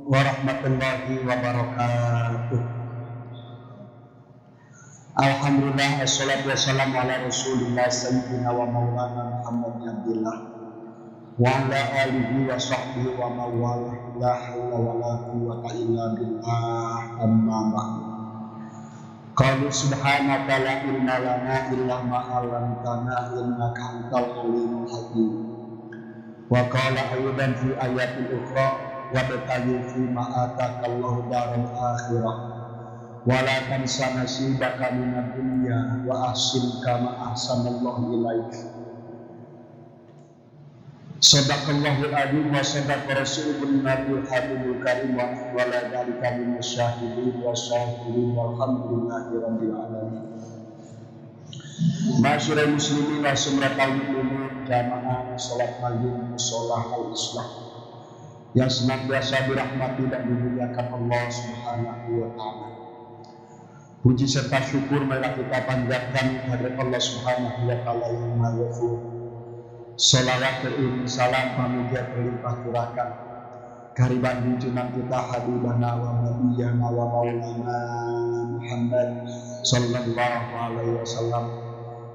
warahmatullahi wabarakatuh. Alhamdulillah, wassalatu wassalamu ala rasulillah sayyidina wa maulana Muhammad Abdillah wa ala alihi wa sahbihi wa mawalah, la hawla wa la quwwata illa billah, amma ba'du. Qalu subhanaka la ilma lana illa ma 'allamtana innaka antal alimul hakim. Wa qala aydan fi ayatil ukhra wa bataghi fi ma atakallahu daral akhirah wa la tansa nasibaka minad dunya wa ahsin kama ahsanallahu ilaik. Sadaqallahul adzim wa sadaqa rasulun nabiyul habibul karim wa ala dzalika minasyahidin wa syakirin walhamdulillahi rabbil alamin. Masyarul muslimin wa sumratal mu'minin jamaah salat maghrib musholah al-islah yang senantiasa dirahmati dan dimuliakan Allah Subhanahu wa taala. Puji serta syukur marilah kita panjatkan kehadirat Allah Subhanahu wa taala yang Maha Ghafur. Salawat beriring salam pamuja berlimpah curahkan kehadiran junjungan kita habibana wa nabiyyana wa maulana Muhammad sallallahu alaihi wasallam,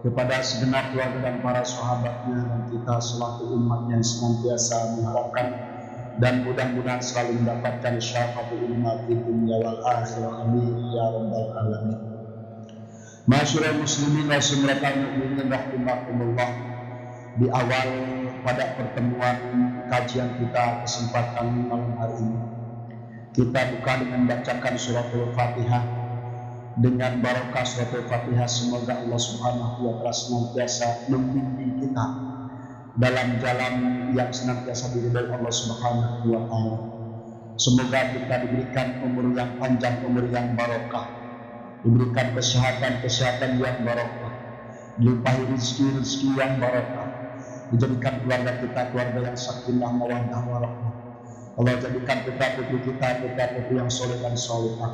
kepada segenap keluarga dan para sahabatnya, dan kita selaku umatnya yang senantiasa mengharapkan dan mudah-mudahan selalu mendapatkan syafaatul umat di dunia wal akhirah, amin ya rabbal alamin. Masyarul muslimin wa sumratal mu'minin rahimakumullah. Di awal pada pertemuan kajian kita kesempatan malam hari ini, kita buka dengan membacakan suratul Fatihah. Dengan barokah suratul Fatihah, semoga Allah Subhanahu wa taala senantiasa membimbing kita dalam jalan yang senantiasa diridhai Allah Subhanahu wa taala. Semoga kita diberikan umur yang panjang, umur yang barokah, diberikan kesehatan yang barokah, dilimpahi rezeki yang barokah, dijadikan keluarga kita keluarga yang sakinah mawaddah warahmah. Allah jadikan kita putri yang soleh dan solehah,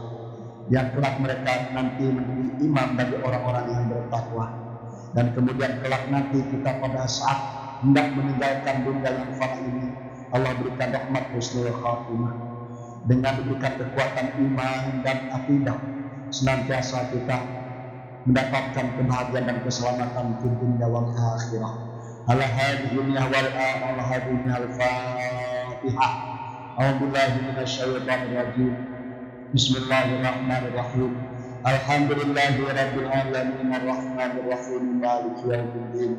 yang kelak mereka nanti menjadi imam bagi orang-orang yang bertakwa, dan kemudian kelak nanti kita pada saat hendak meninggalkan dunia yang fana ini, Allah berikan rahmat husnul khatimah dengan diberikan kekuatan iman dan akidah, senantiasa kita mendapatkan kebahagiaan dan keselamatan di dunia wal akhirah. Al-Fatihah. A'udzubillahi minasyaitonir rajim. Bismillahirrahmanirrahim. Alhamdulillahirabbil alamin arrahmanir rahim maliki yaumiddin.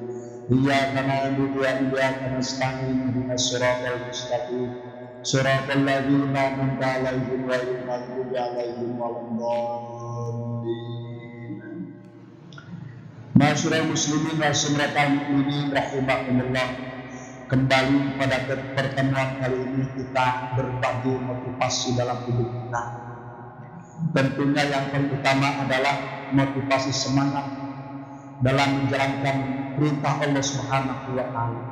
Iyyaka na'budu wa iyyaka nasta'in ihdinas siratal mustaqim. Siratal ladzina an'amta 'alaihim ghairil maghdubi 'alaihim waladdallin. Masyarul muslimin wa sumratal mu'minin rahimakumullah. Kembali pada pertemuan kali ini kita berbagi motivasi dalam hidup kita. Tentunya yang pertama adalah motivasi semangat dalam menjalankan perintah Allah Subhanahu wa taala.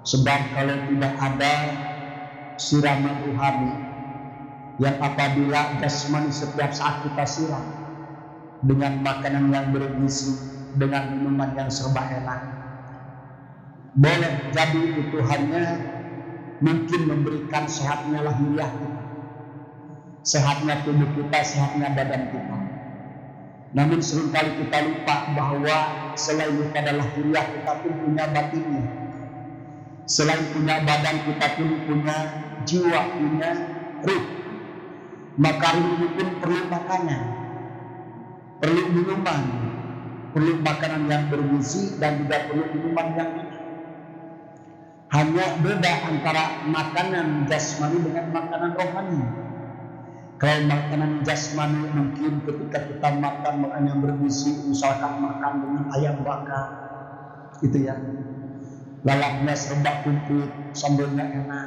Sebab kalau tidak ada siraman rohani yang apabila jasmani setiap saat kita siram dengan makanan yang bergizi, dengan minuman yang serba enak, boleh jadi itu hanya mungkin memberikan sehatnya lahiriah kita, sehatnya tubuh kita, sehatnya badan kita. Namun seringkali kita lupa bahwa selain pada lahiriah kita pun punya batinnya. Selain punya badan kita pun punya jiwa, punya ruh. Maka ini pun perlu makanan, perlu minuman, perlu makanan yang bergizi, dan juga perlu minuman yang enak. Hanya beda antara makanan jasmani dengan makanan rohani. Kalau makanan jasmani mungkin ketika kita makan makanan yang bergizi, misalkan makan dengan ayam bakar, itu ya, lalapnya serba kumpul, sambelnya enak,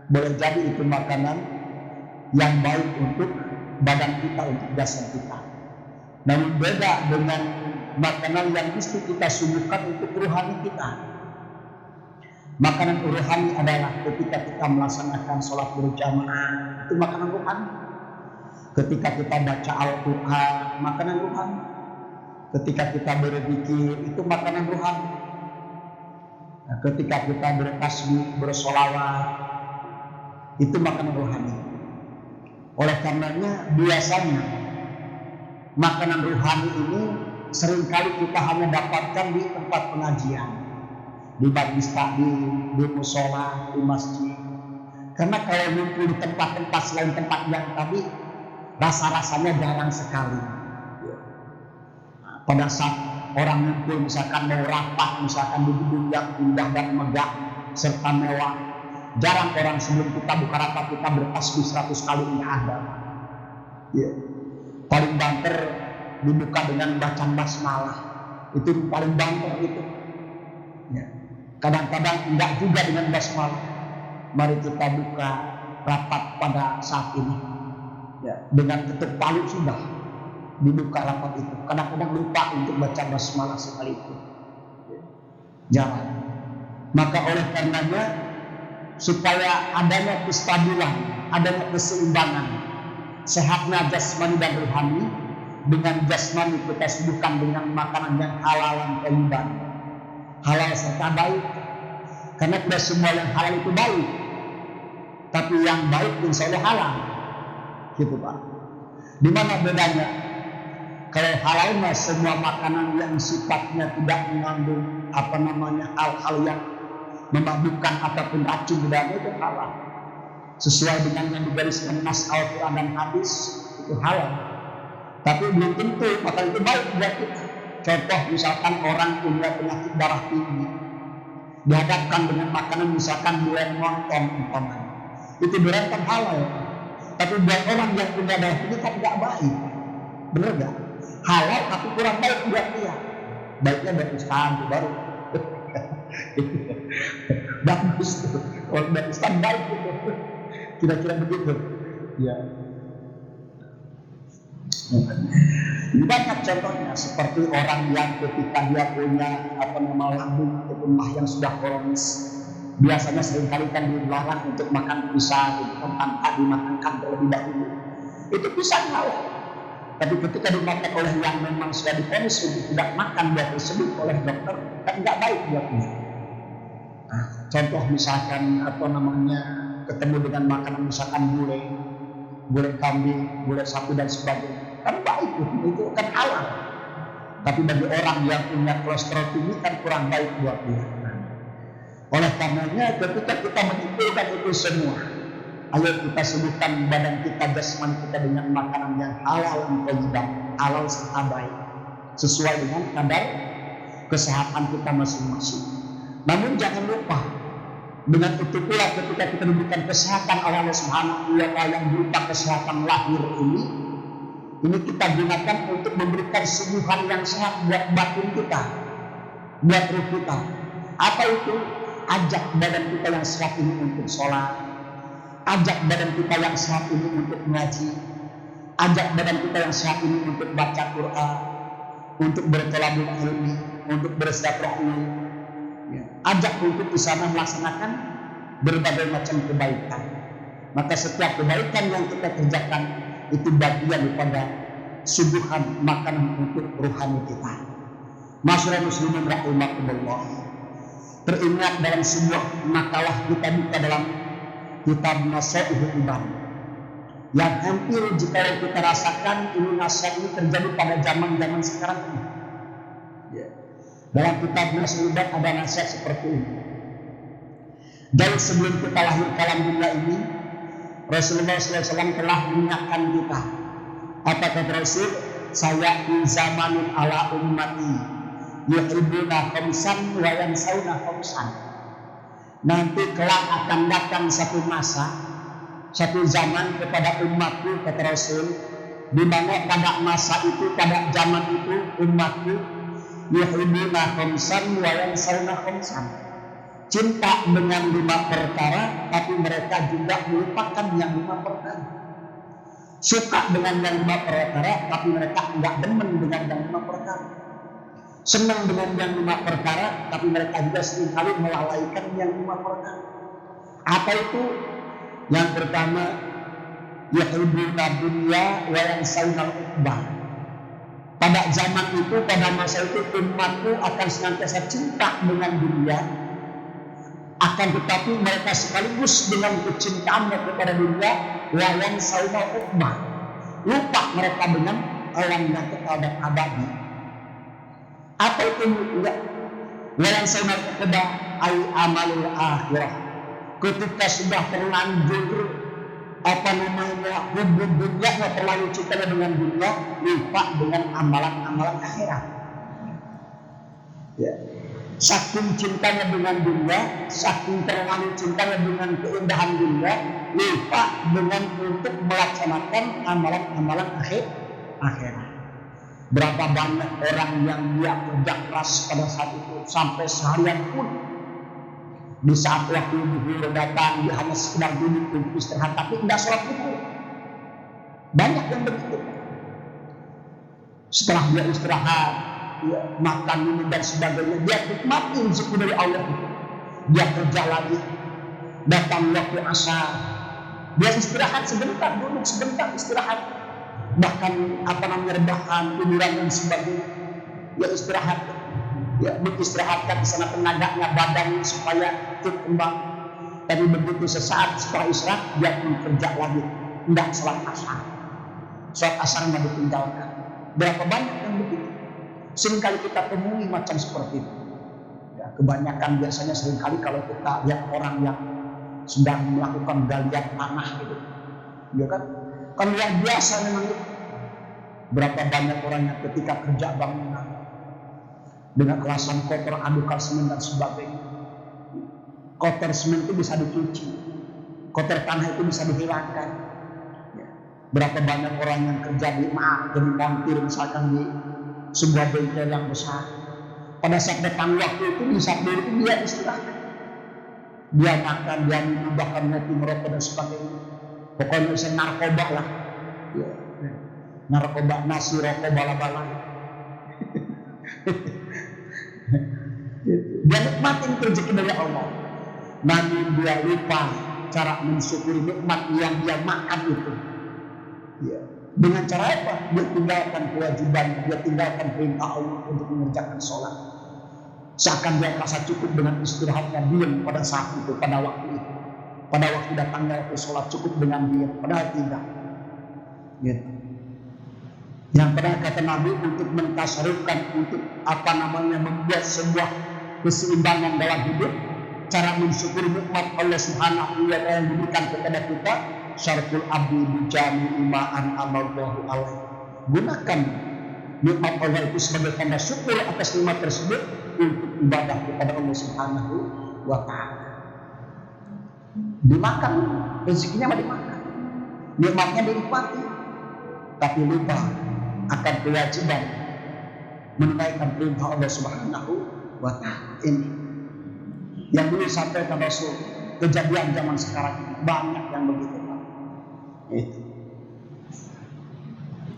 boleh jadi itu makanan yang baik untuk badan kita, untuk jasad kita. Namun beda dengan makanan yang mesti kita suguhkan untuk rohani kita. Makanan rohani adalah ketika kita melaksanakan sholat berjamaah, itu makanan rohani. Ketika kita baca Al-Quran, makanan rohani. Ketika kita berzikir, itu makanan rohani. Nah, ketika kita bertasbih, bersolawat, itu makanan rohani. Oleh karenanya biasanya makanan rohani ini seringkali kita hanya dapatkan di tempat pengajian, di majlis taklim, di musola, di masjid. Karena kalau muncul di tempat-tempat selain tempat yang tadi, rasa-rasanya jarang sekali. Pada saat orang ngumpul misalkan mau rapat, misalkan di gedung yang indah dan megah serta mewah, jarang orang sebelum kita buka rapat kita bertasbih 100 kali, nggak ada. Ya. Paling banter dibuka dengan bacaan basmalah, itu paling banter itu. Ya. Kadang-kadang enggak juga dengan basmalah. Mari kita buka rapat pada saat ini. Ya. Dengan ketuk palu sudah dibuka rapat itu. Kadang-kadang lupa untuk baca basmalah sekalipun. Ya. Jarang. Maka oleh karenanya supaya adanya kestabilan, adanya keseimbangan, sehatnya jasmani dan rohani, dengan jasmani kita sibukkan dengan makanan yang halal dan thayyiban, halal serta baik. Karena tidak semua yang halal itu baik, tapi yang baik insya Allah halal, gitu Pak. Di mana bedanya? Kalau halal mah semua makanan yang sifatnya tidak mengandung hal-hal yang memabukkan ataupun racun di dalamnya itu halal, sesuai dengan yang digariskan nas Al-Quran dan hadis, itu halal. Tapi belum tentu makanan itu baik buat kita. Contoh misalkan orang punya penyakit darah tinggi, dihadapkan dengan makanan misalkan durian montong umpamanya, itu durian kan halal, tapi buat orang yang punya darah tinggi kan tidak baik, bener gak? Halal tapi kurang baik buat dia. Baiknya buat Islam baru bagus tuh. Kalau buat Islam baik gitu, kira-kira begitu. Ya. Banyak contohnya, seperti orang yang ketika dia punya lambung ataupun mah yang sudah kronis, biasanya seringkali kan dilarang untuk makan pisang, itu tanpa dimakan terlebih dahulu. Itu pisang halal, tapi ketika dimakan oleh yang memang sudah divonis untuk tidak makan buah tersebut oleh dokter, kan nggak baik buatnya. Nah, contoh misalkan ketemu dengan makanan misalkan gulai kambing, gulai sapi dan sebagainya, kan baik itu kan halal. Tapi bagi orang yang punya kolesterol tinggi kan kurang baik buat dia. Oleh karenanya ketika kita menyimpulkan itu semua, ayo kita sebutkan badan kita, jasmani kita dengan makanan yang halal dan thayyiban, halal serta baik, sesuai dengan kadar kesehatan kita masing-masing. Namun jangan lupa, dengan itu pula ketika kita diberikan kesehatan oleh Allah Subhanahu wa Ta'ala yang berupa kesehatan lahir ini kita gunakan untuk memberikan suguhan yang sehat buat batin kita, buat ruh kita. Apa itu? Ajak badan kita yang sehat ini untuk sholat, ajak badan kita yang sehat ini untuk mengaji, ajak badan kita yang sehat ini untuk baca Quran, untuk bertolabul ilmi, untuk bersilaturahmi. Ajak untuk di sana melaksanakan berbagai macam kebaikan. Maka setiap kebaikan yang kita kerjakan itu bagian daripada suguhan makanan untuk rohani kita. Masyarakat muslimin rahimakumullah. Teringat dalam sebuah makalah kita buka dalam kitab Nasaihul Iman, yang hampir jika kita rasakan ini nasihat ini terjadi pada zaman sekarang ini. Dalam kitab Nasaihul Iman ada nasihat seperti ini. Dan sebelum kita lahir ke alam dunia ini, Rasulullah SAW telah mengingatkan kita. Apa kata Rasul? Saya di zamanin ala ummati yuhibbuna khamsan wa yansawna khamsan. Nanti kelak akan datang satu masa, satu zaman kepada umatku, kata Rasul, di mana pada masa itu, pada zaman itu umatku yuhibbuna khamsan wa yansawna khamsan, cinta dengan 5 perkara, tapi mereka juga melupakan yang 5 perkara. Suka dengan yang 5 perkara, tapi mereka enggak demen dengan yang 5 perkara. Senang dengan yang 5 perkara, tapi mereka juga seringkali melalaikan yang 5 perkara. Apa itu? Yang pertama, yuhibbuna dunya wa yansawna al-ukhbah. Pada zaman itu, pada masa itu umatku akan senantiasa cinta dengan dunia, Akan tetapi mereka sekaligus dengan kecintaannya kepada dunia, wayan sauna ukhbah, lupa mereka dengan orang yang kekal dan abadi. Apa itu enggak? Wayan sauna ukhbah ay amalul akhirah. Ketika sudah terlanjur hubung dunia, terlalu cinta dengan dunia, lupa dengan amalan-amalan akhirat. Ya. Saking cintanya dengan dunia, saking terlalu cintanya dengan keindahan dunia, lupa dengan untuk melaksanakan amalan-amalan akhirat. Berapa banyak orang yang dia kerja keras pada saat itu sampai seharian pun, di saat waktu zuhur datang dia hanya sekedar duduk untuk istirahat, tapi tidak sholat zuhur. Banyak yang begitu. Setelah dia istirahat, dia makan, minum dan sebagainya, dia nikmati rezeki dari Allah itu. Dia kerja lagi, datang waktu asar, dia istirahat sebentar, duduk sebentar istirahat, bahkan rebahan, tiduran dan sebagainya. Dia istirahat, ya istirahatkan di sana tenaganya, badannya supaya fit kembang. Tapi begitu sesaat setelah istirahat dia pun kerja lagi, tidak sholat asar. Sholat asar tidak ditinggalkan. Berapa banyak yang begitu? Seringkali kita temui macam seperti itu. Ya, kebanyakan biasanya seringkali kalau kita lihat orang yang sedang melakukan galian tanah gitu, ya kan luar biasa memang itu. Berapa banyak orang yang ketika kerja bangunan dengan alasan kotor, adukan semen dan sebagainya. Kotor semen itu bisa dicuci, kotor tanah itu bisa dihilangkan. Ya. Berapa banyak orang yang kerja jadi montir misalkan di sebuah bengkel yang besar. Pada saat datang waktu itu, di saat itu dia istirahat. Dia makan, dia minum, bahkan ngopi, merokok dan sebagainya. Pokoknya bisa narkoba lah. Ya. Narkoba, nasi, rokok, bala-bala. Dia nikmatin rezeki dari Allah, namun dia lupa cara mensyukuri nikmat yang dia makan itu. Ya. Dengan cara apa? Dia tinggalkan kewajiban, dia tinggalkan perintah Allah untuk mengerjakan sholat. Seakan dia merasa cukup dengan istirahatnya diam pada saat itu, pada waktu itu. Pada waktu datangnya waktu sholat cukup dengan diam, padahal tidak. Gitu. Yang pernah kata Nabi untuk mentasarufkan, untuk membuat sebuah keseimbangan dalam hidup, cara mensyukuri nikmat Allah Subhanahu wa ta'ala yang diberikan kepada kita, syartul abdi bijami imaan amallahu alaihi. Gunakan nikmat Allah itu sebagai tanda syukur atas nikmat tersebut untuk ibadah kepada Allah Subhanahu wa ta'ala. Dimakan, rezekinya mah dimakan, nikmatnya dinikmati, tapi lupa akan kewajiban menunaikan perintah Allah Subhanahu wa ta'ala ini. Yang dulu sampaikan Rasul, kejadian zaman sekarang banyak yang begitu. Itu.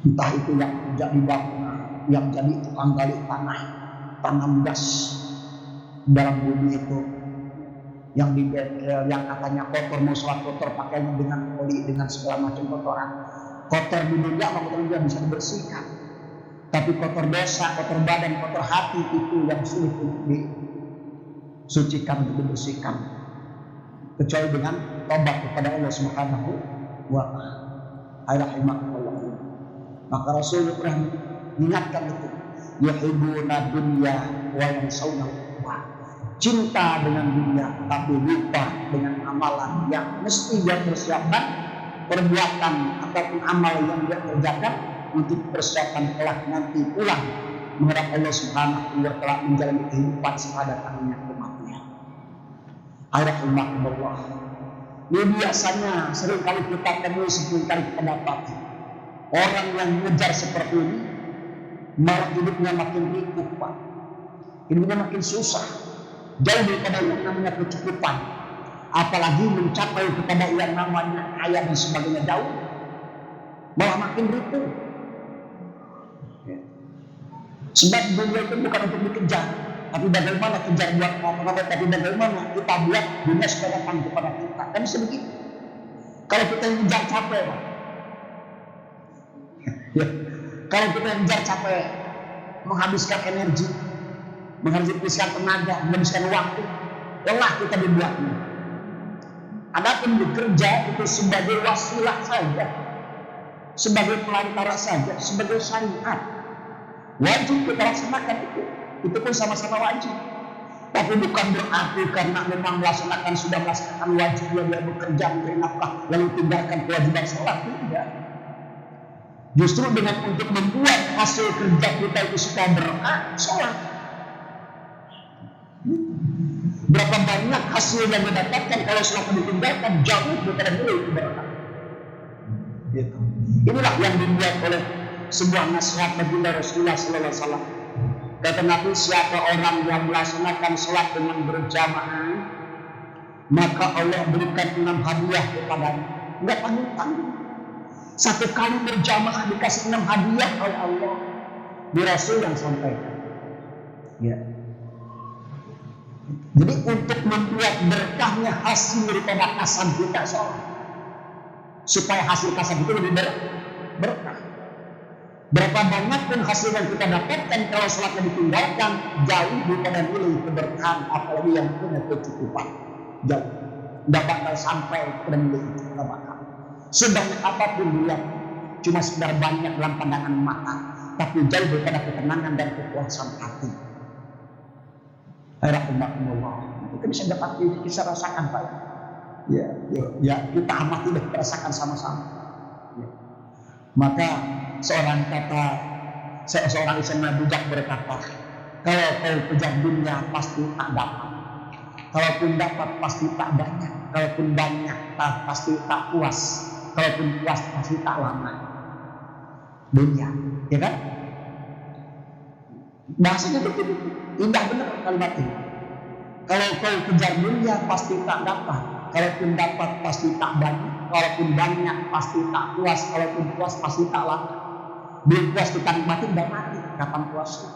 Entah itu yang jadi bangunan, yang jadi tukang gali tanah, tanam gas dalam bumi itu, yang di bengkel, yang katanya kotor, mau sholat kotor pakainya dengan oli, dengan segala macam kotoran. Kotor di dunia, kotor juga bisa dibersihkan. Tapi kotor dosa, kotor badan, kotor hati itu yang sulit untuk disucikan, untuk dibersihkan. Kecuali dengan tobat kepada Allah Subhanahu wa ta'ala. Maka Rasul pernah mengingatkan itu, yuhibbuna dunya wa yansawna ukhra. Cinta dengan dunia tapi lupa dengan amalan yang mesti dia persiapkan, perbuatan ataupun amal yang dia kerjakan untuk persiapan kelak nanti pulang menghadap Allah Subhanahu wa ta'ala, menjalani kehidupan setelah datangnya kematian. Alhamdulillah. Ini biasanya seringkali kita temui, seringkali kita dapati orang yang mengejar seperti ini malah hidupnya makin rikuh, Pak. Hidupnya makin susah, jauh daripada yang namanya kecukupan. Apalagi mencapai kepada yang namanya kaya dan sebagainya, jauh, malah makin rikuh. Sebab dunia itu bukan untuk dikejar, tapi bagaimana kejar buat apa-apa, tapi bagaimana kita buat dunia supaya datang kepada kita. Kan bisa begitu. Kalau kita yang ngejar capek, Pak. Ya. Kalau kita yang ngejar capek, menghabiskan energi, menghabiskan tenaga, menghabiskan waktu, lelah kita dibuatnya. Adapun bekerja itu sebagai wasilah saja, sebagai pelantara saja, sebagai syariat. Wajib kita laksanakan itu. Itu pun sama-sama wajib. Tapi bukan berarti karena memang sudah melaksanakan wajibnya dia bekerja mencari nafkah lalu tinggalkan kewajiban sholat, tidak. Justru dengan untuk membuat hasil kerja kita itu supaya berkah, sholat. Berapa banyak hasil yang didapatkan kalau sholat ditinggalkan jauh daripada nilai itu berkah. Gitu. Inilah yang dibuat oleh sebuah nasihat baginda Rasulullah Sallallahu Alaihi Wasallam. Kata Nabi, siapa orang yang melaksanakan sholat dengan berjamaah, maka Allah berikan 6 hadiah kepadanya. Enggak tanggung-tanggung. Satu kali berjamaah dikasih 6 hadiah oleh Allah. Di Rasul yang sampaikan. Ya. Jadi untuk membuat berkahnya hasil daripada kasar kita sholat, supaya hasil kasar itu lebih berkah. Berapa banyak pun hasil yang kita dapatkan kalau sholatnya ditinggalkan, jauh daripada nilai keberkahan, apalagi yang punya kecukupan. Jauh. Tidak bakal sampai ke nilai itu. Tidak bakal. Sebanyak apapun dia, cuma sekedar banyak dalam pandangan mata, tapi jauh daripada ketenangan dan kepuasan hati. Alhamdulillah. Kita bisa dapat, bisa rasakan, Pak. Ya, kita amati dan kita rasakan sama-sama. Ya. Maka seorang SMA bijak berkata, kalau kau kejar dunia pasti tak dapat. Kalaupun dapat pasti tak banyak. Kalaupun banyak pasti tak puas. Kalaupun puas pasti tak lama. Dunia, ya kan? Bahasanya itu indah benar kalimat ini. Kalau kau kejar dunia pasti tak dapat. Kalaupun dapat pasti tak banyak. Kalaupun banyak pasti tak puas. Kalaupun puas pasti tak lama. Belum puas kita nikmati udah mati. Kapan puasnya?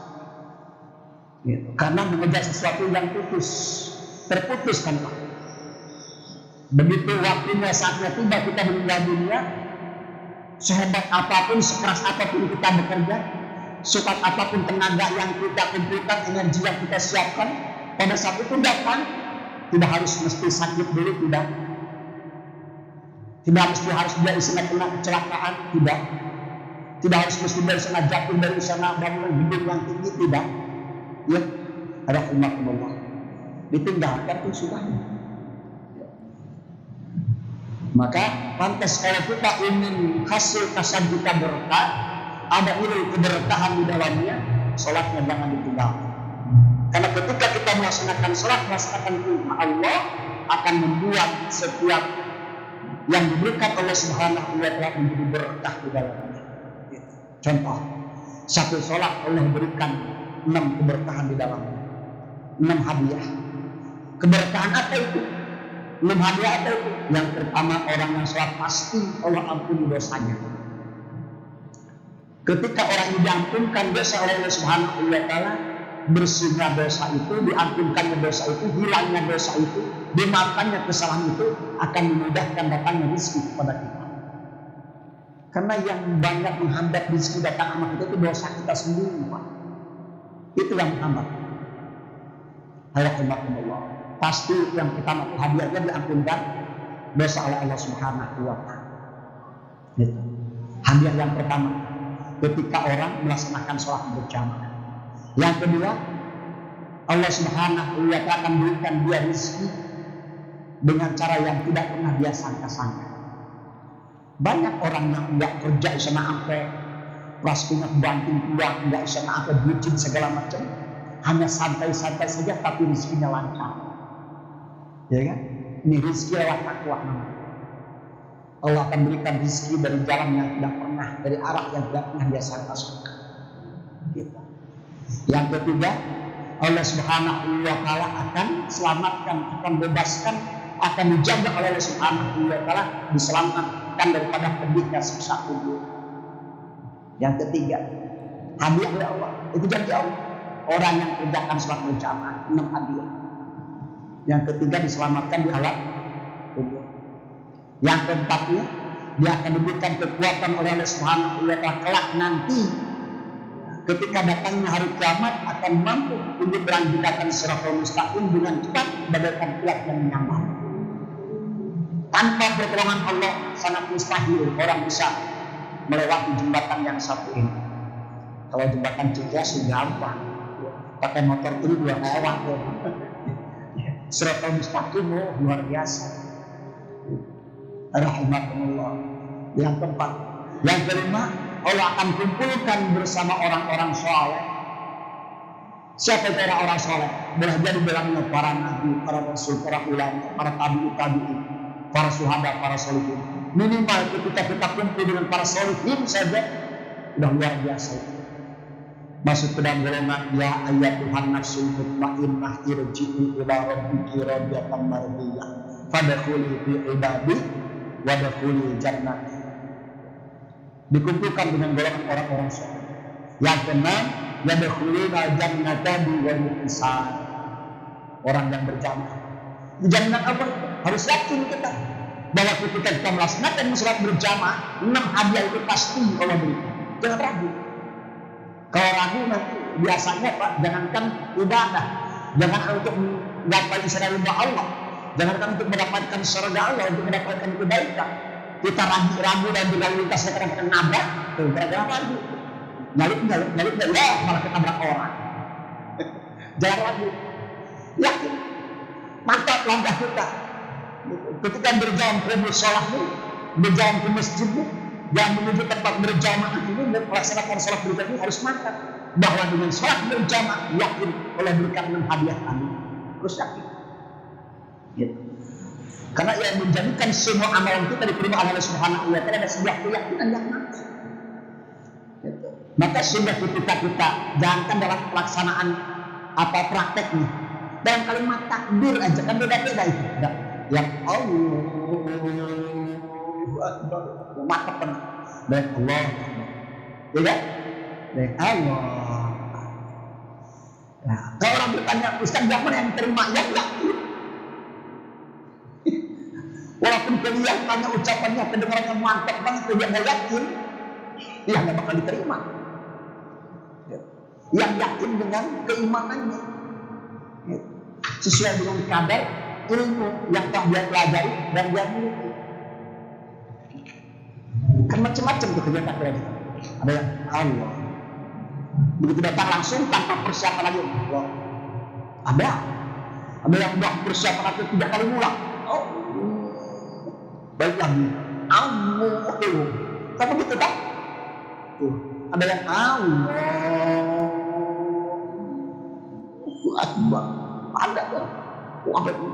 Gitu. Karena mengejar sesuatu yang terputus kan Pak. Begitu waktunya saatnya tiba kita meninggal dunia, sehebat apapun, sekeras apapun kita bekerja, sekuat apapun tenaga yang kita kumpulkan, energi yang kita siapkan, pada saat itu datang, tidak harus mesti sakit dulu, tidak harus dia sana kena kecelakaan, tidak harus mesti dari sana jatuh, dari sana bangunan gedung yang tinggi, tidak. Ya, ada umat-umat ditinggalkan pun sudah. Maka pantas kalau kita ingin hasil kasar kita berkah, ada nilai keberkahan di dalamnya, sholatnya jangan ditinggalkan. Karena ketika kita melaksanakan sholat, melaksanakan firman Allah, akan membuat setiap yang diberikan oleh Subhanahu wa Ta'ala menjadi berkah di dalamnya. Contoh, satu sholat Allah berikan 6 keberkahan di dalamnya, 6 hadiah. Keberkahan apa itu? 6 hadiah apa itu? Yang pertama, orang yang sholat pasti Allah ampuni dosanya. Ketika orang yang diampunkan dosa oleh Allah Subhanahu wa Ta'ala, bersihnya dosa itu, diampunkannya dosa itu, hilangnya dosa itu, dimaafkannya kesalahan itu, akan memudahkan datangnya rezeki kepada kita. Karena yang banyak menghambat rezeki datang sama kita itu dosa kita sendiri, Pak. Itu yang menghambat. Alhamdulillah. Pasti yang pertama hadiahnya diampunkan dosa oleh Allah Subhanahu wa Ta'ala. Gitu. Hadiah yang pertama ketika orang melaksanakan sholat berjamaah. Yang kedua, Allah Subhanahu wa Ta'ala akan berikan dia rezeki dengan cara yang tidak pernah dia sangka-sangka. Banyak orang yang nggak kerja sana sampai plastiknya banting tulang, nggak sana sampai bucin segala macam, hanya santai-santai saja tapi rezekinya lancar. Ya kan? Ini rezeki lewat takwa namanya. Allah akan berikan rezeki dari jalan yang tidak pernah, dari arah yang tidak pernah dia sangka-sangka. Gitu. Yang ketiga, Allah Subhanahu wa Ta'ala akan selamatkan, akan bebaskan, akan dijaga oleh Allah Subhanahu wa Ta'ala, diselamatkan daripada pedihnya siksa kubur. Yang ketiga, hadiah oleh Allah, itu janji Allah. Orang yang kerjakan sholat berjamaah 6 hadiah. Yang ketiga, diselamatkan di alam kubur. Yang keempatnya, dia akan diberikan kekuatan oleh Allah Subhanahu wa Ta'ala kelak nanti ketika datangnya hari kiamat akan mampu untuk melanjutkan siratal mustaqim dengan cepat bagaikan kilat yang menyambar. Tanpa pertolongan Allah sangat mustahil orang bisa melewati jembatan yang satu ini. Kalau jembatan Cikias sih gampang, pakai motor ini dua lewat. Siratal mustaqim luar biasa. Rahimakumullah. Yang keempat, yang kelima, Allah akan kumpulkan bersama orang-orang soleh. Siapa itu orang-orang soleh? Boleh jadi dalamnya para nabi, para rasul, para ulama, para tabi'in, para syuhada, para solihin. Minimal ketika kita kumpul dengan para solihin saja sudah luar biasa. Masuk ke dalam golongan ya ayyatuhan nafsul mutmainnah irji'i ila rabbiki radiyatan mardiyah fadkhuli fi ibadi wadkhuli jannati. Dikumpulkan dengan golongan orang-orang soleh. Yang keenam, yadkhuluna jannata bighairi hisab. Orang yang berjamaah. Jaminan apa? Harus yakin kita bahwa ketika kita melaksanakan sholat berjamaah, 6 hadiah itu pasti Allah berikan. Jangan ragu. Kalau ragu nanti biasanya Pak, jangankan ibadah, jangan untuk mendapatkan surga Allah, jangankan untuk mendapatkan surga Allah, untuk mendapatkan kebaikan. Kita ragu dan berlalu lintasnya kadang-kadang nabrak, tuh gara-gara ragu. Nyalip, ya malah ketabrak orang. Jangan ragu, yakin, mantap langkah kita. Ketika berjalan ke musolah ini, berjalan ke masjid ini, dan menuju tempat berjamaah ini, dan melaksanakan sholat berjamaah ini harus mantap bahwa dengan sholat berjamaah yakin oleh berikan 6 hadiah tadi, harus yakin. Gitu. Karena yang menjadikan semua amalan kita diterima oleh Allah Subhanahu wa Ta'ala ada sebuah keyakinan yang mantap. Gitu. Maka sudah ketika kita jangankan dalam pelaksanaan apa prakteknya, dalam kalimat takbir aja kan beda-beda itu. Yang Allahu Akbar, mantap kan? Dan Allah, ya kan? Dan Allah. Nah, kalau orang bertanya, Ustaz yang mana yang terima? Ya enggak. Walaupun kelihatannya ucapannya kedengarannya mantap banget, dia nggak yakin, ya nggak bakal diterima. Yang yakin dengan keimanannya, sesuai dengan kadar ilmu yang telah dia pelajari dan dia miliki. Kan macam-macam tuh kegiatan kita. Ada yang Allah, begitu datang langsung tanpa persiapan lagi. Allah. Ada yang udah persiapan lagi 3 kali ulang. Oh, baik lagi. Allah itu, tapi begitu tak? Tuh, ada yang Allah Akbar. Ada kan? Ada itu.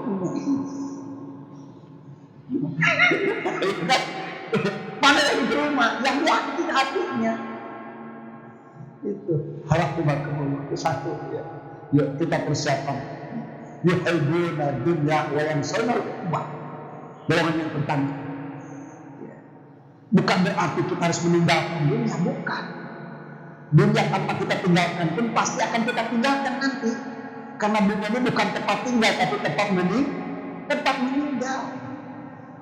Mana yang diterima? Yang yakin hatinya. Itu harap kebahagiaan itu satu ya. Yuk kita persiapan. Yuhibbuna dunya wa yansawna al-ukhbah. Golongan yang pertama. Bukan berarti kita harus meninggalkan dunia, bukan. Dunia tanpa kita tinggalkan pun pasti akan kita tinggalkan nanti. Karena dunia ini bukan tempat tinggal, tapi tempat meninggal.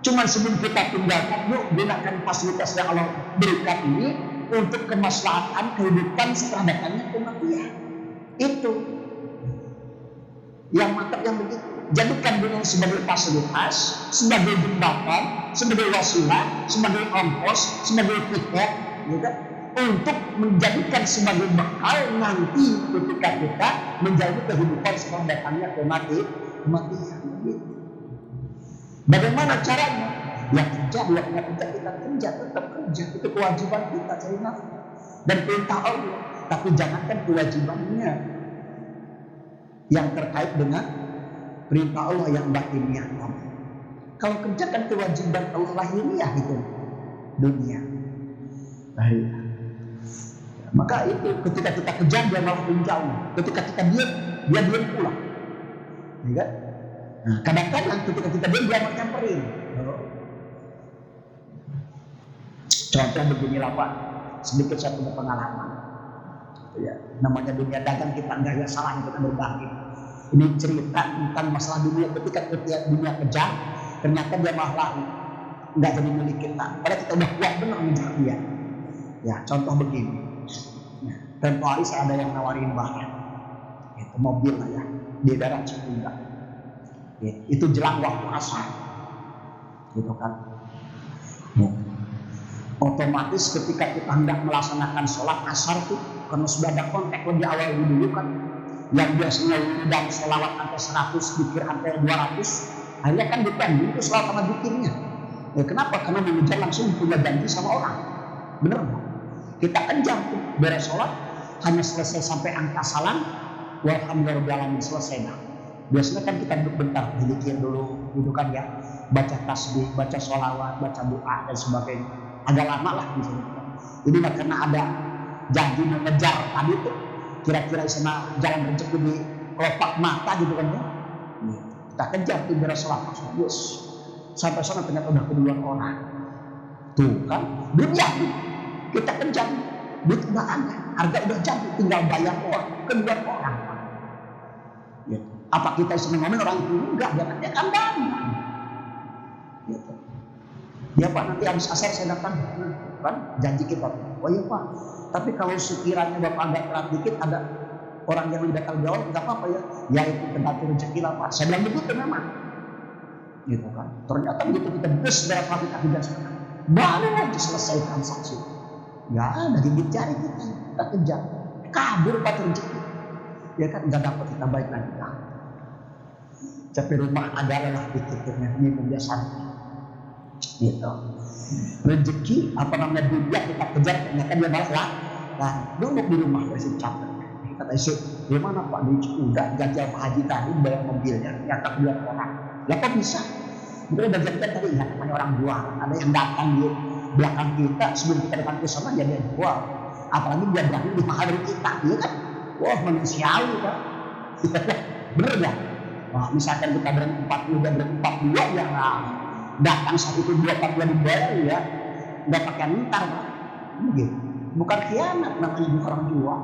Cuma sebelum kita tinggalkan, yuk gunakan fasilitas yang Allah berikan ini untuk kemaslahatan kehidupan setelah datangnya kematian. Itu yang mantap yang begitu. Jadikan dunia sebagai fasilitas, sebagai jembatan, sebagai wasilah, sebagai ongkos, sebagai tiket, gitu, untuk menjadikan sebagai bekal nanti ketika kita menjalani kehidupan setelah datangnya kematian. Gitu. Bagaimana caranya? Ya kerja, dia punya kerja, kita kerja, tetap kerja. Itu kewajiban kita cari nafkah dan perintah Allah. Tapi jangankan kewajibannya yang terkait dengan perintah Allah yang batiniah. Kalau kerja kan kewajiban Allah lahiriah itu dunia. Lahiriah. Maka itu ketika kita kejar dia malah menjauh. Ketika kita diam, dia diam pula. Ya kan? Nah, kadang-kadang ketika kita diam dia mau nyamperin. Contoh beginilah Pak, sedikit saya punya pengalaman. Ya, namanya dunia dagang kita enggak ya salah kita berbagi. Ini cerita tentang masalah dunia ketika dunia kejar, ternyata dia malah lari, enggak jadi milik kita. Padahal kita udah kuat benar mengejar dia. Ya, contoh begini. Nah, Tempo hari saya ada yang nawarin barang, itu mobil lah ya, di daerah Cikunda. Itu jelang waktu asar, gitu kan. Otomatis ketika kita hendak melaksanakan sholat asar tuh, karena sudah ada kontak lebih awal dulu kan, yang biasanya dan sholawat sampai 100, dikir sampai 200, akhirnya kan dipending itu sholawat sama dikirnya. Kenapa? Karena mengejar langsung punya janji sama orang. Bener nggak? Kita kejar tuh beres sholat, hanya selesai sampai angka salam, walhamdulillahirobbilalamin, selesai dah. Biasanya kan kita duduk bentar, dikir dulu, gitu kan ya, baca tasbih, baca sholawat, baca doa dan sebagainya. Agak lama lah misalnya. Ini karena ada janji mengejar tadi tuh, kira-kira sama jalan rezeki di kelopak mata gitu kan ya. Kita kejar tuh beres sholat, yes. Sampai sana ternyata udah keduluan orang. Tuh kan, dunia kita kejar, duit udah ada, harga udah jadi, tinggal bayar orang, keduluan orang. Gitu. Apa kita seneng ngomong orang itu? Enggak, dia kan banyak. Gitu. Ya Pak, nanti habis asar saya datang, kan janji kita. Oh iya Pak, tapi kalau sekiranya Bapak agak telat dikit, ada orang yang lebih datang jawab, nggak apa-apa ya. Ya itu kendati rezeki lah Pak. Saya bilang begitu memang. Gitu kan. Ternyata begitu kita bus berapa kita kejar sana, baru aja selesai transaksi. Ya ada gigit jari kita kejar, kabur Pak rezeki. Ya kan nggak dapat kita baik lagi. Tapi rumah adalah dikitnya ini kebiasaan. Gitu. Rezeki apa namanya dunia kita kejar, ternyata dia malah lah duduk di rumah masih capek. Kata istri, gimana Pak, udah jajal Pak Haji tadi bayar mobilnya, ternyata biar orang. Lah kok bisa? Mungkin udah jadikan tadi ya, namanya orang jual. Ada yang datang di belakang kita sebelum kita datang ke sana dia jual. Apalagi dia berani lebih mahal dari kita, ya kan? Wah manusiawi Pak. Bener ya? Wah misalkan kita berempat, udah berempat dua ya datang saat itu 2-4 bulan dibayar ya, nggak pakai minta Pak. Begitu. Bukan khianat namanya juga orang jual.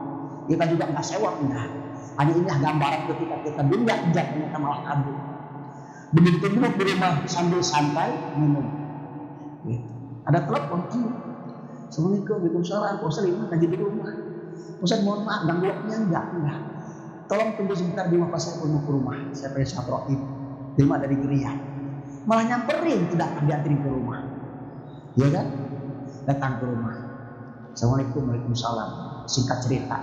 Kita juga nggak sewa enggak. Hanya ini gambaran ketika kita dunia kerja ternyata malah kabur. Begitu duduk di rumah sambil santai minum. Ya. Ada telepon, Assalamualaikum, waalaikumsalam, Pak Ustaz lagi di rumah. Ustaz mohon maaf ganggu waktunya enggak. Tolong tunggu sebentar di rumah Pak, saya mau ke rumah. Saya pengen sholat roib. Terima dari geria. Malah nyamperin, tidak akan dianterin ke rumah. Ya kan? Datang ke rumah. Assalamualaikum, waalaikumsalam. Singkat cerita,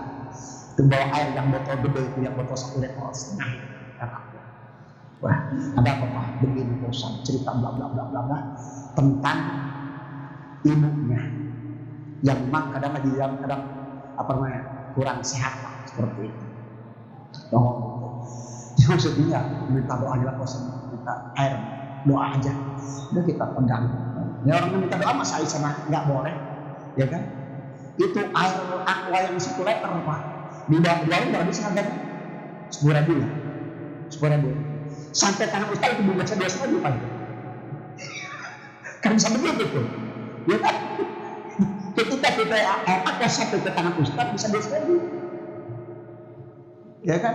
itu bawa air yang botol gede itu, yang botol 1,5 liter. Wah, ada apa Pak? Begini Ustaz, cerita bla bla bla bla bla tentang ibunya yang memang kadang lagi kadang apa namanya kurang sehat lah, seperti itu. Oh, maksudnya minta doa aja Ustaz, minta air doa aja. Udah kita pegang. Ya orang yang minta doa masa sana nggak boleh, ya kan? Itu air aqua yang 1 liter Pak. Di bawah berapa bisa harganya? 10.000 ya. 10.000. Sampai tangan Ustaz itu bisa 2.000 Pak. Kan bisa begitu tuh. Ya kan? Ketika kita air aqua sampai ke tangan Ustaz bisa 2.000. Ya kan?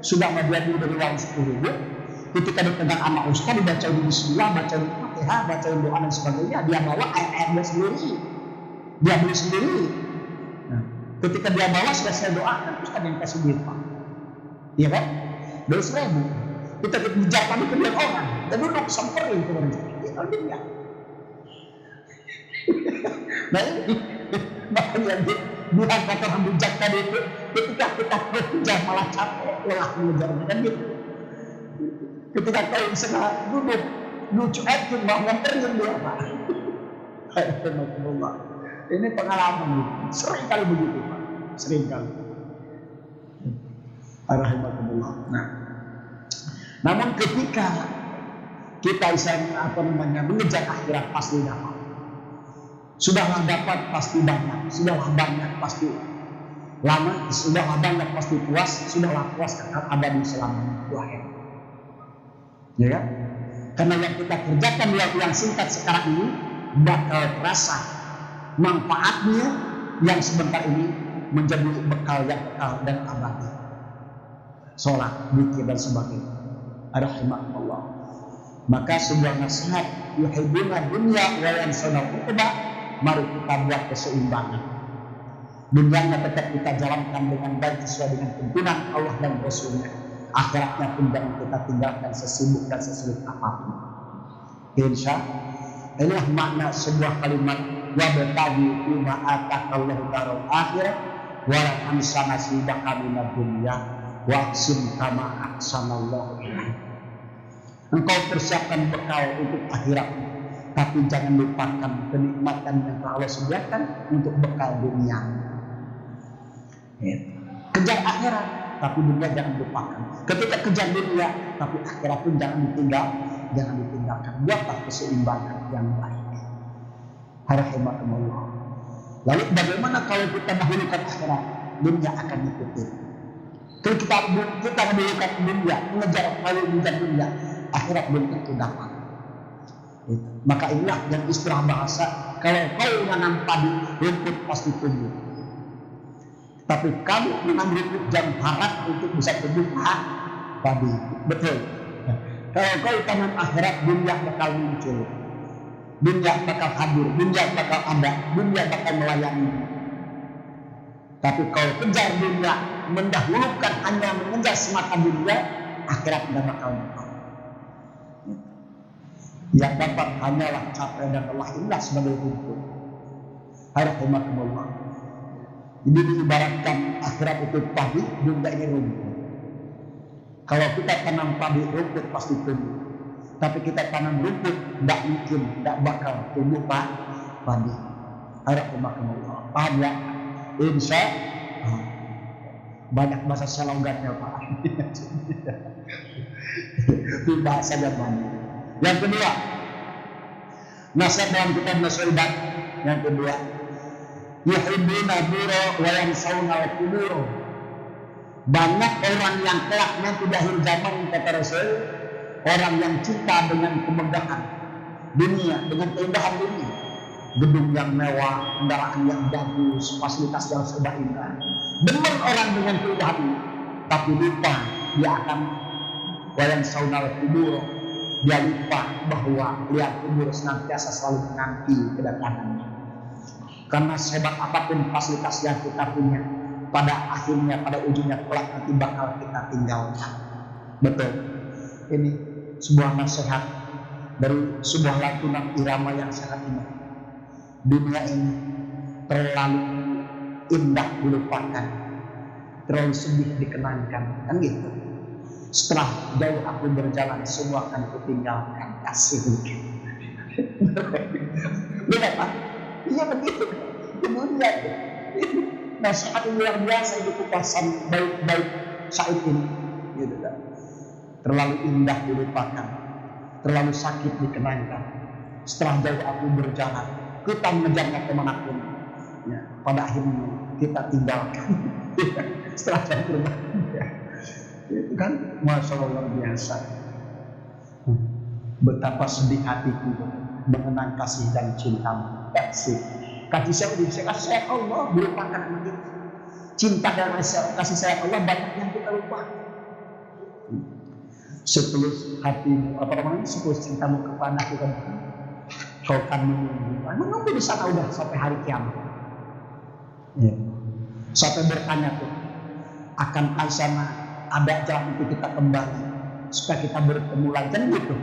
Sudah menjadi dari uang 10.000. Ketika dipegang sama Ustaz, dibaca bismillah, baca Fatihah, baca doa dan sebagainya, dia bawa air dia sendiri. Dia beli sendiri. Nah, ketika dia bawa selesai doa kan Ustaz yang kasih duit Pak. Iya kan? 2.000. Kita kejar tadi ke orang. Kita duduk samperin ke orang. Itu dia. Nah ini makanya bukan kata orang bijak tadi itu. Ketika kita kejar malah capek, lelah mengejarnya kan gitu. Ketika kau sedang duduk lucu aja mau nganterin dia Pak. Alhamdulillah. Ini pengalaman sering kali begitu Pak, sering kali. Alhamdulillah. Nah, namun ketika kita mengejar akhirat pasti dapat. Sudahlah dapat pasti banyak, sudahlah banyak pasti lama, sudahlah banyak pasti puas, sudahlah puas kekal abadi selamanya. Wahai. Ya kan? Karena yang kita kerjakan di waktu yang singkat sekarang ini bakal terasa manfaatnya yang sebentar ini menjadi bekal yang kekal dan abadi. Sholat, zikir dan sebagainya. Rahimahullah. Maka sebuah nasihat yuhibbuna dunya wa yansawna uqba, mari kita buat keseimbangan. Dunianya tetap kita jalankan dengan baik sesuai dengan tuntunan Allah dan Rasulnya. Akhiratnya pun jangan kita tinggalkan sesibuk dan sesulit apapun. Insya inilah makna sebuah kalimat wabtaghi fima atakallahu daral akhirah wa la tansa nasibaka minad dunya wa ahsin kama ahsanallahu ilaik. Engkau persiapkan bekal untuk akhirat, tapi jangan lupakan kenikmatan yang telah Allah sediakan untuk bekal dunia. Kejar akhirat, tapi dunia jangan lupakan. Ketika kejar dunia, tapi akhirat pun jangan ditinggalkan. Buatlah keseimbangan yang baik. Rahimakumullah. Lalu bagaimana kalau kita dahulukan akhirat? Dunia akan ikuti. Kalau kita dahulukan dunia, mengejar dunia, akhirat belum tentu dapat. Maka inilah yang istilah bahasa, kalau kau menanam padi, rumput pasti tumbuh. Tapi kamu menanam rumput jangan harap untuk bisa tumbuh padi. Betul. Kalau kau tanam akhirat, dunia bakal muncul, dunia bakal hadir, dunia bakal ada, dunia bakal melayani. Tapi kalau kejar dunia, mendahulukan hanya mengejar semata dunia, akhirat tidak bakal dapat. Yang dapat hanyalah capek dan Allah indah sebagai rumput. Rahimakumullah. Jadi diibaratkan akhirat itu padi, dunia ini rumput. Kalau kita tanam padi, rumput pasti tumbuh. Tapi kita tanam rumput, tidak mungkin, tidak bakal tumbuh padi. Rahimakumullah. Paham ya? Insya banyak bahasa selonggarnya Pak. Itu bahasa banyak. Yang kedua, nasihat dalam kitab Nasihat. Yang kedua, yuhibbuna nura wa yansawna al-qubur. Banyak orang yang kelak nanti di akhir zaman, kata Rasul, orang yang cinta dengan kemegahan dunia, dengan keindahan dunia, gedung yang mewah, kendaraan yang bagus, fasilitas yang serba indah. Demen orang dengan keindahan ini, tapi lupa dia akan wayang saunal kubur. Dia lupa bahwa lihat kubur senantiasa selalu menanti kedatangannya. Karena sehebat apapun fasilitas yang kita punya, pada akhirnya, pada ujungnya kelak nanti bakal kita tinggalkan. Betul. Ini sebuah nasihat dari sebuah lantunan irama yang sangat indah. Dunia ini terlalu indah dilupakan, terlalu sedih dikenangkan, kan gitu. Setelah jauh aku berjalan, semua akan kutinggalkan. Kasih. Benar Pak? Iya begitu. Dunia itu. Nasihat yang luar biasa itu kupasan baik-baik saat ini. Gitu kan? Terlalu indah dilupakan, terlalu sakit dikenangkan. Setelah jauh aku berjalan, kita mengejarnya kemanapun, ya, pada akhirnya kita tinggalkan. Setelah jauh berjalan, ya. Itu kan Masya Allah luar biasa. Betapa sedih hatiku mengenang kasih dan cintamu. Kasih sayang Allah melupakan kita. Cinta dan kasih sayang Allah banyak yang kita lupa. Setulus hatimu, setulus cintamu kepadaku kan, kau akan menunggu di sana udah sampai hari kiamat. Ya. Sampai bertanya tuh, akan sana ada jalan untuk kita kembali supaya kita bertemu lagi kan gitu.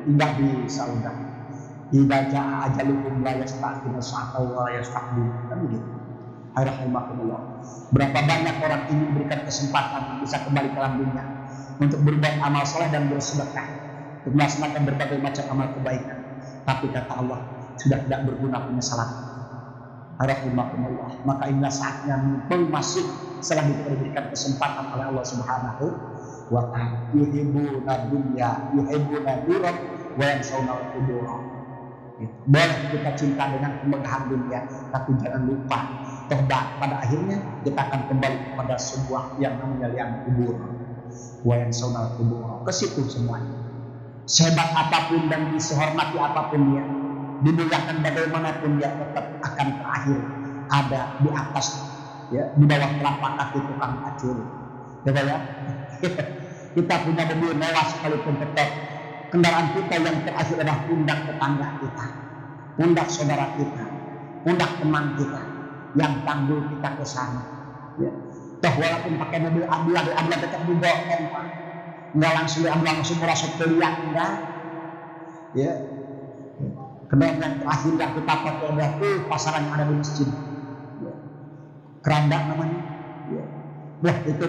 Tidak bisa udah. Tidak jaa ajalukum la yasta'khiruna sa'atan wa la yastaqdimun, kan begitu. Rahimakumullah. Berapa banyak orang ingin berikan kesempatan bisa kembali ke alam dunia untuk berbuat amal soleh dan bersedekah, untuk melaksanakan berbagai macam amal kebaikan. Tapi kata Allah, sudah tidak berguna penyesalan. Rahimakumullah. Maka inilah saatnya masih setelah diberikan kesempatan oleh Allah Subhanahu wa ta'ala. Yuhibbuna dunya, yuhibbuna nura wa yansawna al-qubur. Boleh kita cinta dengan kemegahan dunia, tapi jangan lupa pada akhirnya kita akan kembali kepada sebuah yang namanya liang kubur. Wa yansawna al-qubur. Ke situ semuanya. Sehebat apapun dan disehormati apapun dia, dimuliakan bagaimanapun dia, tetap akan terakhir ada di atas, ya, di bawah telapak kaki tukang acur. Ya. Kita punya mobil mewah sekalipun, tetap kendaraan kita yang terakhir adalah pundak tetangga kita, pundak saudara kita, pundak teman kita. yang panggil kita ke sana. Ya. Toh walaupun pakai mobil ambulan tetap dibohong Pak. Nggak langsung merasa keliang enggak. Ya. Kendaraan yang terakhir yang kita pakai adalah pasaran yang ada di masjid. Ya. Keranda namanya. Ya. Wah itu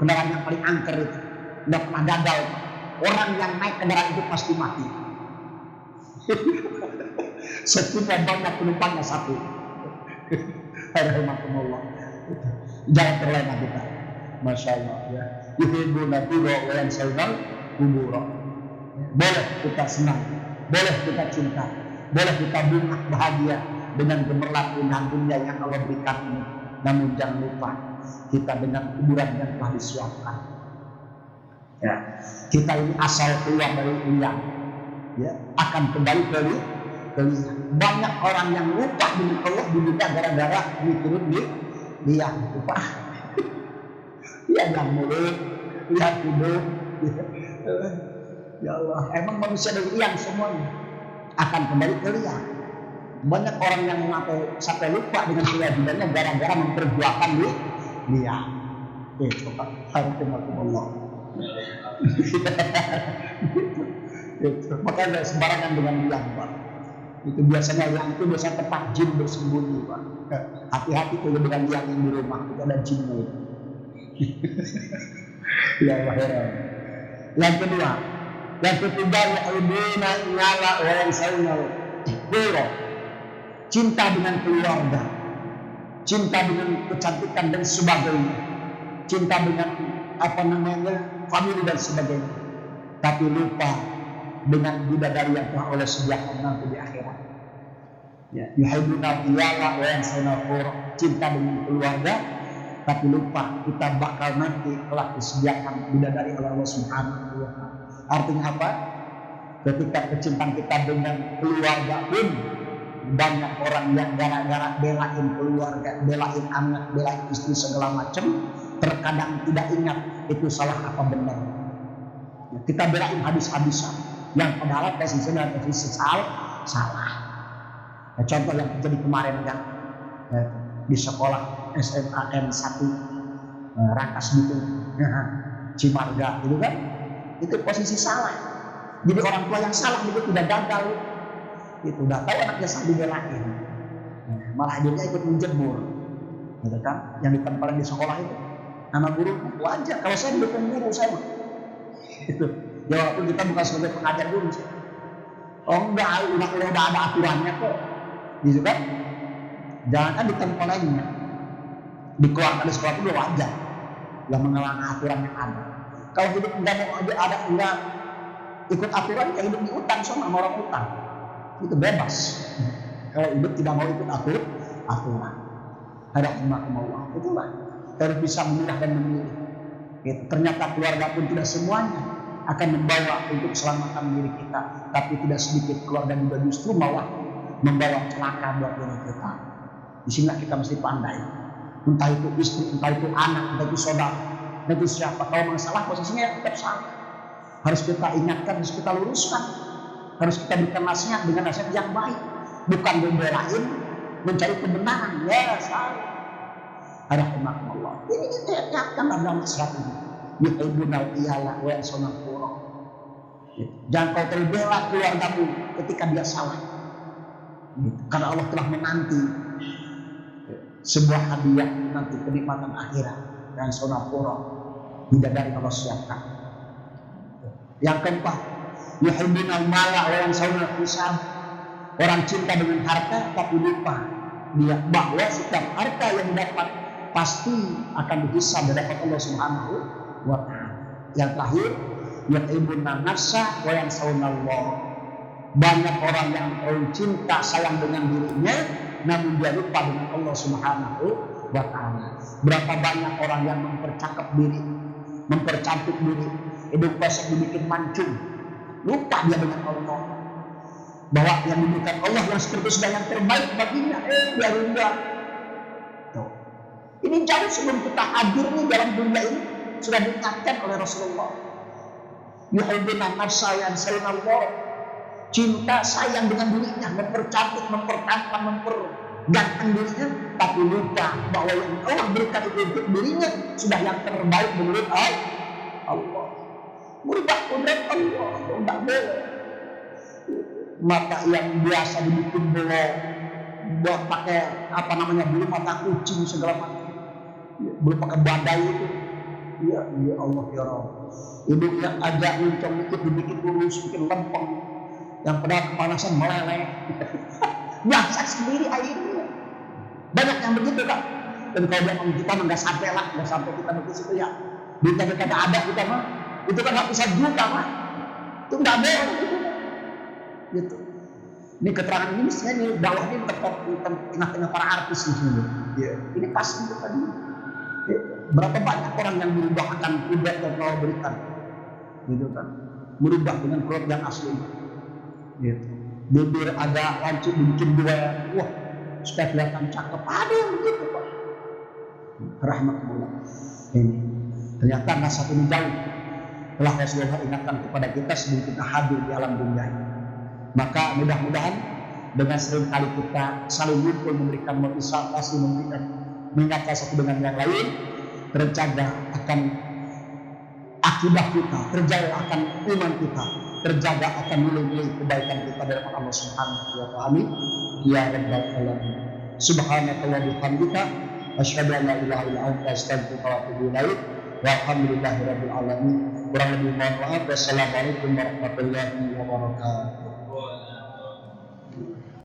kendaraan yang paling angker itu. Nggak pernah gagal. Orang yang naik kendaraan itu pasti mati. Setiap banyak penumpangnya satu. Alhamdulillah. Jangan terlena kita. Masya Allah ya. Yuhibbuna biro wa yansawnal kubura. Boleh kita senang, boleh kita cinta, boleh kita bunga bahagia dengan gemerlap indah dunia yang Allah berikan ini. Namun jangan lupa kita dengan kuburan yang telah disiapkan. Ya, kita ini asal keluar dari liang, ya, akan kembali ke liang. Banyak orang yang lupa dengan Allah di dunia gara-gara mikirin di liang itu Pak. Ya yang mulut, lihat hidup. Ya Allah, emang manusia dari liang semuanya akan kembali ke liang. Banyak orang yang sampai lupa dengan kewajibannya gara-gara memperjuangkan di liang. Itu Pak, alhamdulillah. Itu. Makanya sembarangan dengan liang Pak. Itu biasanya liang itu biasanya tempat jin bersembunyi Pak. Hati-hati kalau dengan liang yang di rumah itu ada jinnya. Ya Allah. Yang kedua, yang ketiga yuhibbuna nyala wa yansawnal kubura. Cinta dengan keluarga, cinta dengan kecantikan dan sebagainya, cinta dengan famili dan sebagainya, tapi lupa dengan bidadari yang telah Allah sediakan nanti di akhirat. Ya, yuhibbuna nyala wa yansawnal kubura. Cinta dengan keluarga, tapi lupa kita bakal nanti telah disediakan bidadari oleh Allah Subhanahu wa Ta'ala. Artinya apa? Ketika kecintaan kita dengan keluarga pun banyak orang yang gara-gara belain keluarga, belain anak, belain istri segala macam, terkadang tidak ingat itu salah apa benar. Ya, kita belain habis-habisan, yang padahal posisinya adalah posisi salah. Ya, contoh yang terjadi kemarin kan, di sekolah SMAN 1 Rangkas Bitung Cimarga itu kan, itu posisi salah. Jadi orang tua yang salah itu tidak gagal, itu udah tahu anaknya salah dibelain, malah dia ikut menjemur, gitu kan, yang ditempelin di sekolah itu. Nama guru wajar, kalau saya dukung guru saya itu, ya walaupun kita bukan sebagai pengajar guru. Oh enggak, udah ada aturannya kok, gitu kan. Jangan kan ditempelinnya, dikeluarkan dari sekolah itu wajar, yang mengelak aturan yang ada. Kalau hidup enggak ikut aturan, ya hidup di utang sama orang utang, itu bebas. Kalau hidup tidak mau ikut aturan, ada Allah, itulah harus bisa memilah dan memilih. Gitu. Ternyata keluarga pun tidak semuanya akan membawa untuk keselamatan diri kita, tapi tidak sedikit keluarga juga justru malah membawa celaka buat diri kita. Di sini kita mesti pandai, entah itu istri, entah itu anak, entah itu saudara, entah itu siapa. Kalau masalah posisinya tetap salah, harus kita ingatkan, harus kita luruskan, harus kita berikan nasihat dengan nasihat yang baik, bukan membelain, mencari kebenaran. Ya salah. Alhamdulillah. Ini kita ingatkan dalam nasihat ini. Yuhibbunal iyala wa yansawnal kubura. Jangan kau terbela keluargamu ketika dia salah. Karena Allah telah menanti sebuah hadiah nanti kenikmatan akhirat dan sonapura bidadari Allah siapkan. Yang keempat, yuhibbunal mala wa yansawnal hisab. Orang cinta dengan harta tapi lupa dia bahwa setiap harta yang didapat pasti akan dihisab dari Allah Subhanahu wa Ta'ala. Yang terakhir, yuhibbunan nafsa wa yansawnallah. Banyak orang yang terlalu cinta sayang dengan dirinya, namun dia lupa dengan Allah Subhanahu wa Ta'ala. Berapa banyak orang yang mempercakap diri, mempercantik diri, hidup pesek dibikin mancung, lupa dia dengan Allah, bahwa yang diberikan Allah yang seperti sudah yang terbaik baginya, dia lupa. Ini jauh sebelum kita hadir nih dalam dunia ini sudah diingatkan oleh Rasulullah. Yuhibbunan nafsa wa yansawnallah. Cinta sayang dengan dirinya, mempercantik, mempertampan, ganteng dirinya, tapi lupa bahwa yang Allah berikan itu untuk dirinya sudah yang terbaik menurut Allah. Merubah kudrat Allah, tidak boleh. Mata yang biasa dibikin bolong, buat pakai bulu mata kucing segala macam, belum pakai badai itu. Ya Allah ya Rabb. Hidung yang agak luncong dikit dibikin lurus, bikin lempeng, yang padahal kepanasan meleleh. Biasa sendiri airnya. Banyak yang begitu Kak. Dan kalau dia kita nggak sampai lah, nggak sampai kita begitu situ ya. Duitnya kita ada kita mah, itu kan ratusan juta mah. Itu nggak boleh gitu. Ini keterangan ini misalnya nih dakwah ini tengah-tengah para artis di sini. Ya, ini pasti itu tadi. Ya, berapa banyak orang yang merubah akan kudrat yang Allah berikan, gitu kan? Merubah dengan kudrat yang asli. Gitu. Bibir agak lancip dibikin dua, wah supaya kelihatan cakep. Ada yang begitu Pak. Rahmatullah. Ini ternyata nasab ini jauh. Telah Rasulullah ingatkan kepada kita sebelum kita hadir di alam dunia ini. Maka mudah-mudahan dengan sering kali kita saling ngumpul memberikan motivasi, memberikan mengingatkan satu dengan yang lain, terjaga akan akidah kita, terjaga akan iman kita, terjaga akan nilai-nilai kebaikan kita dari Allah Subhanahu wa taala. Ya Rabbal alamin. Subhanaka wa bihamdika asyhadu an la ilaha illa anta astaghfiruka wa atubu ilaik. Walhamdulillahirabbil alamin. Kurang lebih mohon maaf. Wassalamualaikum warahmatullahi wabarakatuh.